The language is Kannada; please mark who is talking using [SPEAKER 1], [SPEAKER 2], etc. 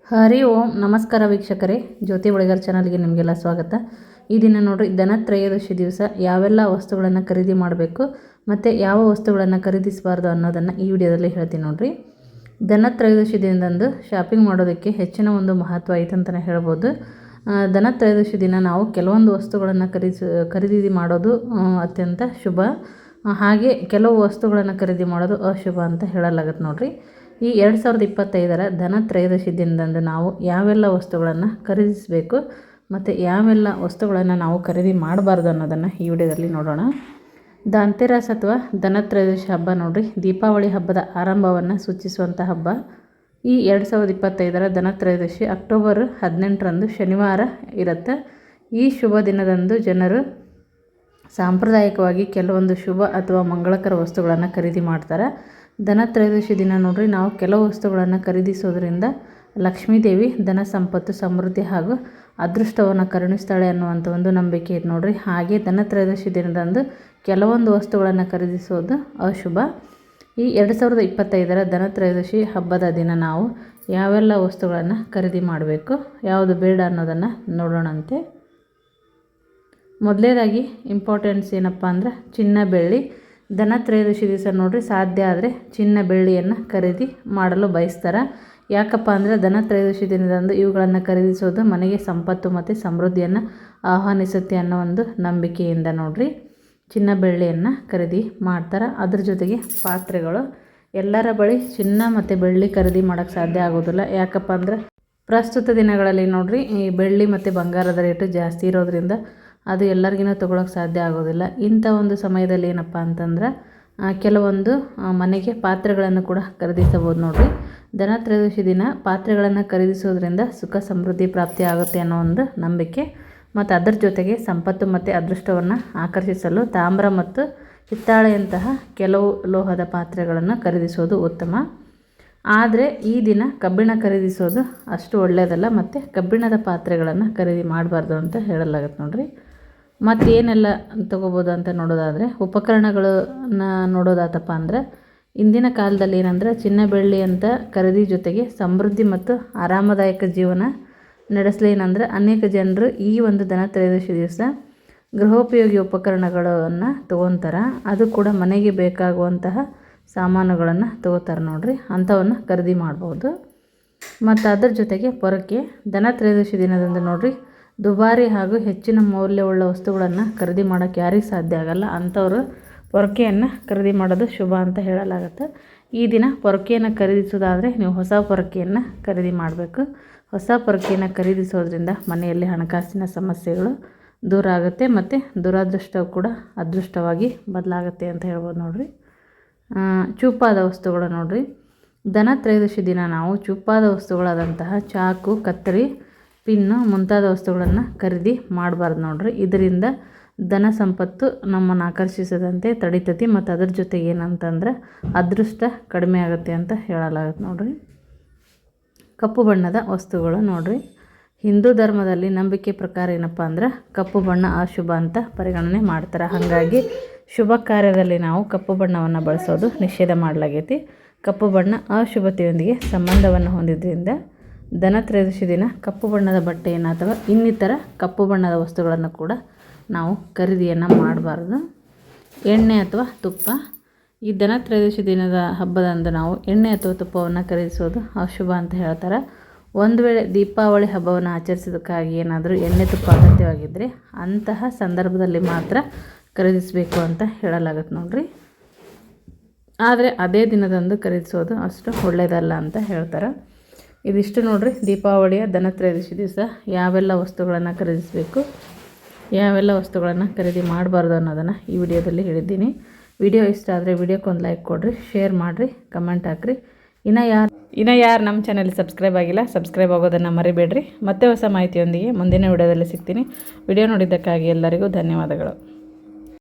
[SPEAKER 1] ಹರಿ ಓಂ ನಮಸ್ಕಾರ ವೀಕ್ಷಕರೇ, ಜ್ಯೋತಿ ಬಳಿಗಾರ್ ಚಾನಲ್ಗೆ ನಿಮಗೆಲ್ಲ ಸ್ವಾಗತ. ಈ ದಿನ ನೋಡಿರಿ, ಧನತ್ರಯೋದಶಿ ದಿವಸ ಯಾವೆಲ್ಲ ವಸ್ತುಗಳನ್ನು ಖರೀದಿ ಮಾಡಬೇಕು ಮತ್ತು ಯಾವ ವಸ್ತುಗಳನ್ನು ಖರೀದಿಸಬಾರ್ದು ಅನ್ನೋದನ್ನು ಈ ವಿಡಿಯೋದಲ್ಲಿ ಹೇಳ್ತೀನಿ ನೋಡಿರಿ. ಧನತ್ರಯೋದಶಿ ದಿನದಂದು ಶಾಪಿಂಗ್ ಮಾಡೋದಕ್ಕೆ ಹೆಚ್ಚಿನ ಒಂದು ಮಹತ್ವ ಐತೆ ಅಂತಲೇ ಹೇಳ್ಬೋದು. ಧನತ್ರಯೋದಶಿ ದಿನ ನಾವು ಕೆಲವೊಂದು ವಸ್ತುಗಳನ್ನು ಖರೀದಿ ಮಾಡೋದು ಅತ್ಯಂತ ಶುಭ. ಹಾಗೆ ಕೆಲವು ವಸ್ತುಗಳನ್ನು ಖರೀದಿ ಮಾಡೋದು ಅಶುಭ ಅಂತ ಹೇಳಲಾಗತ್ತೆ ನೋಡಿರಿ. ಈ 2025ರ ಧನತ್ರಯೋದಶಿ ದಿನದಂದು ನಾವು ಯಾವೆಲ್ಲ ವಸ್ತುಗಳನ್ನು ಖರೀದಿಸಬೇಕು ಮತ್ತು ಯಾವೆಲ್ಲ ವಸ್ತುಗಳನ್ನು ನಾವು ಖರೀದಿ ಮಾಡಬಾರ್ದು ಅನ್ನೋದನ್ನು ಈ ವಿಡಿಯೋದಲ್ಲಿ ನೋಡೋಣ. ಧನ್ತೆರಸ್ ಅಥವಾ ಧನತ್ರಯೋದಶಿ ಹಬ್ಬ ನೋಡಿರಿ, ದೀಪಾವಳಿ ಹಬ್ಬದ ಆರಂಭವನ್ನು ಸೂಚಿಸುವಂಥ ಹಬ್ಬ. ಈ 2025ರ ಧನತ್ರಯೋದಶಿ ಅಕ್ಟೋಬರ್ 18ರಂದು ಶನಿವಾರ ಇರುತ್ತೆ. ಈ ಶುಭ ದಿನದಂದು ಜನರು ಸಾಂಪ್ರದಾಯಿಕವಾಗಿ ಕೆಲವೊಂದು ಶುಭ ಅಥವಾ ಮಂಗಳಕರ ವಸ್ತುಗಳನ್ನು ಖರೀದಿ ಮಾಡ್ತಾರೆ. ಧನತ್ರಯೋದಶಿ ದಿನ ನೋಡಿರಿ, ನಾವು ಕೆಲವು ವಸ್ತುಗಳನ್ನು ಖರೀದಿಸೋದ್ರಿಂದ ಲಕ್ಷ್ಮೀದೇವಿ ಧನ ಸಂಪತ್ತು ಸಮೃದ್ಧಿ ಹಾಗೂ ಅದೃಷ್ಟವನ್ನು ಕರುಣಿಸ್ತಾಳೆ ಅನ್ನುವಂಥ ಒಂದು ನಂಬಿಕೆ ಇದೆ ನೋಡಿರಿ. ಹಾಗೆ ಧನತ್ರಯೋದಶಿ ದಿನದಂದು ಕೆಲವೊಂದು ವಸ್ತುಗಳನ್ನು ಖರೀದಿಸೋದು ಅಶುಭ. ಈ 2025ರ ಧನತ್ರಯೋದಶಿ ಹಬ್ಬದ ದಿನ ನಾವು ಯಾವೆಲ್ಲ ವಸ್ತುಗಳನ್ನು ಖರೀದಿ ಮಾಡಬೇಕು, ಯಾವುದು ಬೇಡ ಅನ್ನೋದನ್ನು ನೋಡೋಣಂತೆ. ಮೊದಲನೇದಾಗಿ ಇಂಪಾರ್ಟೆನ್ಸ್ ಏನಪ್ಪ ಅಂದ್ರೆ ಚಿನ್ನ ಬೆಳ್ಳಿ. ಧನತ್ರಯೋದಶಿ ದಿವಸ ನೋಡಿರಿ, ಸಾಧ್ಯ ಆದರೆ ಚಿನ್ನ ಬೆಳ್ಳಿಯನ್ನು ಖರೀದಿ ಮಾಡಲು ಬಯಸ್ತಾರೆ. ಯಾಕಪ್ಪ ಅಂದರೆ ಧನತ್ರಯೋದಶಿ ದಿನದಂದು ಇವುಗಳನ್ನು ಖರೀದಿಸೋದು ಮನೆಗೆ ಸಂಪತ್ತು ಮತ್ತು ಸಮೃದ್ಧಿಯನ್ನು ಆಹ್ವಾನಿಸುತ್ತೆ ಅನ್ನೋ ಒಂದು ನಂಬಿಕೆಯಿಂದ ನೋಡಿರಿ ಚಿನ್ನ ಬೆಳ್ಳಿಯನ್ನು ಖರೀದಿ ಮಾಡ್ತಾರೆ. ಅದ್ರ ಜೊತೆಗೆ ಪಾತ್ರೆಗಳು. ಎಲ್ಲರ ಬಳಿ ಚಿನ್ನ ಮತ್ತು ಬೆಳ್ಳಿ ಖರೀದಿ ಮಾಡೋಕ್ಕೆ ಸಾಧ್ಯ ಆಗೋದಿಲ್ಲ. ಯಾಕಪ್ಪ ಅಂದರೆ ಪ್ರಸ್ತುತ ದಿನಗಳಲ್ಲಿ ನೋಡಿರಿ, ಈ ಬೆಳ್ಳಿ ಮತ್ತು ಬಂಗಾರದ ರೇಟು ಜಾಸ್ತಿ ಇರೋದ್ರಿಂದ ಅದು ಎಲ್ಲರಿಗಿನ ತೊಗೊಳಕ್ಕೆ ಸಾಧ್ಯ ಆಗೋದಿಲ್ಲ. ಇಂಥ ಒಂದು ಸಮಯದಲ್ಲಿ ಏನಪ್ಪ ಅಂತಂದ್ರೆ ಕೆಲವೊಂದು ಮನೆಗೆ ಪಾತ್ರೆಗಳನ್ನು ಕೂಡ ಖರೀದಿಸಬೋದು ನೋಡಿರಿ. ಧನತ್ರಯೋದಶಿ ದಿನ ಪಾತ್ರೆಗಳನ್ನು ಖರೀದಿಸೋದ್ರಿಂದ ಸುಖ ಸಮೃದ್ಧಿ ಪ್ರಾಪ್ತಿ ಆಗುತ್ತೆ ಅನ್ನೋ ಒಂದು ನಂಬಿಕೆ. ಮತ್ತು ಅದರ ಜೊತೆಗೆ ಸಂಪತ್ತು ಮತ್ತು ಅದೃಷ್ಟವನ್ನು ಆಕರ್ಷಿಸಲು ತಾಮ್ರ ಮತ್ತು ಹಿತ್ತಾಳೆಯಂತಹ ಕೆಲವು ಲೋಹದ ಪಾತ್ರೆಗಳನ್ನು ಖರೀದಿಸೋದು ಉತ್ತಮ. ಆದರೆ ಈ ದಿನ ಕಬ್ಬಿಣ ಖರೀದಿಸೋದು ಅಷ್ಟು ಒಳ್ಳೆಯದಲ್ಲ ಮತ್ತು ಕಬ್ಬಿಣದ ಪಾತ್ರೆಗಳನ್ನು ಖರೀದಿ ಮಾಡಬಾರ್ದು ಅಂತ ಹೇಳಲಾಗತ್ತೆ ನೋಡಿರಿ. ಮತ್ತು ಏನೆಲ್ಲ ತೊಗೋಬೋದು ಅಂತ ನೋಡೋದಾದರೆ, ಉಪಕರಣಗಳನ್ನ ನೋಡೋದಾತಪ್ಪ ಅಂದರೆ ಇಂದಿನ ಕಾಲದಲ್ಲಿ ಏನಂದರೆ ಚಿನ್ನ ಬೆಳ್ಳಿ ಅಂತ ಖರೀದಿ ಜೊತೆಗೆ ಸಮೃದ್ಧಿ ಮತ್ತು ಆರಾಮದಾಯಕ ಜೀವನ ನಡೆಸಲಿ ಏನಂದರೆ ಅನೇಕ ಜನರು ಈ ಒಂದು ಧನತ್ರಯೋದಶಿ ದಿವಸ ಗೃಹೋಪಯೋಗಿ ಉಪಕರಣಗಳನ್ನು ತೊಗೊತಾರೆ. ಅದು ಕೂಡ ಮನೆಗೆ ಬೇಕಾಗುವಂತಹ ಸಾಮಾನುಗಳನ್ನು ತೊಗೋತಾರೆ ನೋಡಿರಿ, ಅಂಥವನ್ನು ಖರೀದಿ ಮಾಡ್ಬೋದು. ಮತ್ತು ಅದರ ಜೊತೆಗೆ ಪೊರಕೆ. ಧನತ್ರಯೋದಶಿ ದಿನದಂದು ನೋಡಿರಿ, ದುಬಾರಿ ಹಾಗೂ ಹೆಚ್ಚಿನ ಮೌಲ್ಯವುಳ್ಳ ವಸ್ತುಗಳನ್ನು ಖರೀದಿ ಮಾಡೋಕ್ಕೆ ಯಾರಿಗೆ ಸಾಧ್ಯ ಆಗಲ್ಲ, ಅಂಥವರು ಪೊರಕೆಯನ್ನು ಖರೀದಿ ಮಾಡೋದು ಶುಭ ಅಂತ ಹೇಳಲಾಗುತ್ತೆ. ಈ ದಿನ ಪೊರಕೆಯನ್ನು ಖರೀದಿಸೋದಾದರೆ ನೀವು ಹೊಸ ಪೊರಕೆಯನ್ನು ಖರೀದಿ ಮಾಡಬೇಕು. ಹೊಸ ಪೊರಕೆಯನ್ನು ಖರೀದಿಸೋದ್ರಿಂದ ಮನೆಯಲ್ಲಿ ಹಣಕಾಸಿನ ಸಮಸ್ಯೆಗಳು ದೂರ ಆಗುತ್ತೆ ಮತ್ತು ದುರಾದೃಷ್ಟವು ಕೂಡ ಅದೃಷ್ಟವಾಗಿ ಬದಲಾಗುತ್ತೆ ಅಂತ ಹೇಳ್ಬೋದು ನೋಡಿರಿ. ಚೂಪಾದ ವಸ್ತುಗಳು ನೋಡಿರಿ, ಧನತ್ರಯೋದಶಿ ದಿನ ನಾವು ಚೂಪಾದ ವಸ್ತುಗಳಾದಂತಹ ಚಾಕು, ಕತ್ತರಿ, ಪಿನ್ನು ಮುಂತಾದ ವಸ್ತುಗಳನ್ನು ಖರೀದಿ ಮಾಡಬಾರ್ದು ನೋಡಿರಿ. ಇದರಿಂದ ಧನ ಸಂಪತ್ತು ನಮ್ಮನ್ನು ಆಕರ್ಷಿಸದಂತೆ ತಡಿತತಿ ಮತ್ತು ಅದ್ರ ಜೊತೆಗೆ ಏನಂತಂದ್ರೆ ಅದೃಷ್ಟ ಕಡಿಮೆ ಆಗುತ್ತೆ ಅಂತ ಹೇಳಲಾಗುತ್ತೆ ನೋಡಿರಿ. ಕಪ್ಪು ಬಣ್ಣದ ವಸ್ತುಗಳು ನೋಡಿರಿ, ಹಿಂದೂ ಧರ್ಮದಲ್ಲಿ ನಂಬಿಕೆ ಪ್ರಕಾರ ಏನಪ್ಪ ಅಂದ್ರೆ ಕಪ್ಪು ಬಣ್ಣ ಅಶುಭ ಅಂತ ಪರಿಗಣನೆ ಮಾಡ್ತಾರೆ. ಹಾಗಾಗಿ ಶುಭ ಕಾರ್ಯದಲ್ಲಿ ನಾವು ಕಪ್ಪು ಬಣ್ಣವನ್ನು ಬಳಸೋದು ನಿಷೇಧ ಮಾಡಲಾಗೈತಿ. ಕಪ್ಪು ಬಣ್ಣ ಅಶುಭತೆಯೊಂದಿಗೆ ಸಂಬಂಧವನ್ನು ಹೊಂದಿದ್ದರಿಂದ ಧನತ್ರಯೋದಶಿ ದಿನ ಕಪ್ಪು ಬಣ್ಣದ ಬಟ್ಟೆಯನ್ನು ಅಥವಾ ಇನ್ನಿತರ ಕಪ್ಪು ಬಣ್ಣದ ವಸ್ತುಗಳನ್ನು ಕೂಡ ನಾವು ಖರೀದಿಯನ್ನು ಮಾಡಬಾರ್ದು. ಎಣ್ಣೆ ಅಥವಾ ತುಪ್ಪ. ಈ ಧನತ್ರಯೋದಶಿ ದಿನದ ಹಬ್ಬದಂದು ನಾವು ಎಣ್ಣೆ ಅಥವಾ ತುಪ್ಪವನ್ನು ಖರೀದಿಸೋದು ಅಶುಭ ಅಂತ ಹೇಳ್ತಾರೆ. ಒಂದು ವೇಳೆ ದೀಪಾವಳಿ ಹಬ್ಬವನ್ನು ಆಚರಿಸೋದಕ್ಕಾಗಿ ಏನಾದರೂ ಎಣ್ಣೆ ತುಪ್ಪ ಅಗತ್ಯವಾಗಿದ್ದರೆ ಅಂತಹ ಸಂದರ್ಭದಲ್ಲಿ ಮಾತ್ರ ಖರೀದಿಸಬೇಕು ಅಂತ ಹೇಳಲಾಗುತ್ತೆ ನೋಡಿರಿ. ಆದರೆ ಅದೇ ದಿನದಂದು ಖರೀದಿಸೋದು ಅಷ್ಟು ಒಳ್ಳೆಯದಲ್ಲ ಅಂತ ಹೇಳ್ತಾರೆ. ಇದಿಷ್ಟು ನೋಡಿರಿ, ದೀಪಾವಳಿಯ ಧನತ್ರಯೋದಶಿ ದಿವಸ ಯಾವೆಲ್ಲ ವಸ್ತುಗಳನ್ನು ಖರೀದಿಸಬೇಕು, ಯಾವೆಲ್ಲ ವಸ್ತುಗಳನ್ನು ಖರೀದಿ ಮಾಡಬಾರ್ದು ಅನ್ನೋದನ್ನು ಈ ವಿಡಿಯೋದಲ್ಲಿ ಹೇಳಿದ್ದೀನಿ. ವಿಡಿಯೋ ಇಷ್ಟ ಆದರೆ ವಿಡಿಯೋಕ್ಕೊಂದು ಲೈಕ್ ಕೊಡಿರಿ, ಶೇರ್ ಮಾಡಿರಿ, ಕಮೆಂಟ್ ಹಾಕಿರಿ. ಇನ್ನು ಯಾರು ನಮ್ಮ ಚಾನಲ್ ಸಬ್ಸ್ಕ್ರೈಬ್ ಆಗಿಲ್ಲ, ಸಬ್ಸ್ಕ್ರೈಬ್ ಆಗೋದನ್ನು ಮರಿಬೇಡ್ರಿ. ಮತ್ತೆ ಹೊಸ ಮಾಹಿತಿಯೊಂದಿಗೆ ಮುಂದಿನ ವಿಡಿಯೋದಲ್ಲಿ ಸಿಗ್ತೀನಿ. ವಿಡಿಯೋ ನೋಡಿದ್ದಕ್ಕಾಗಿ ಎಲ್ಲರಿಗೂ ಧನ್ಯವಾದಗಳು.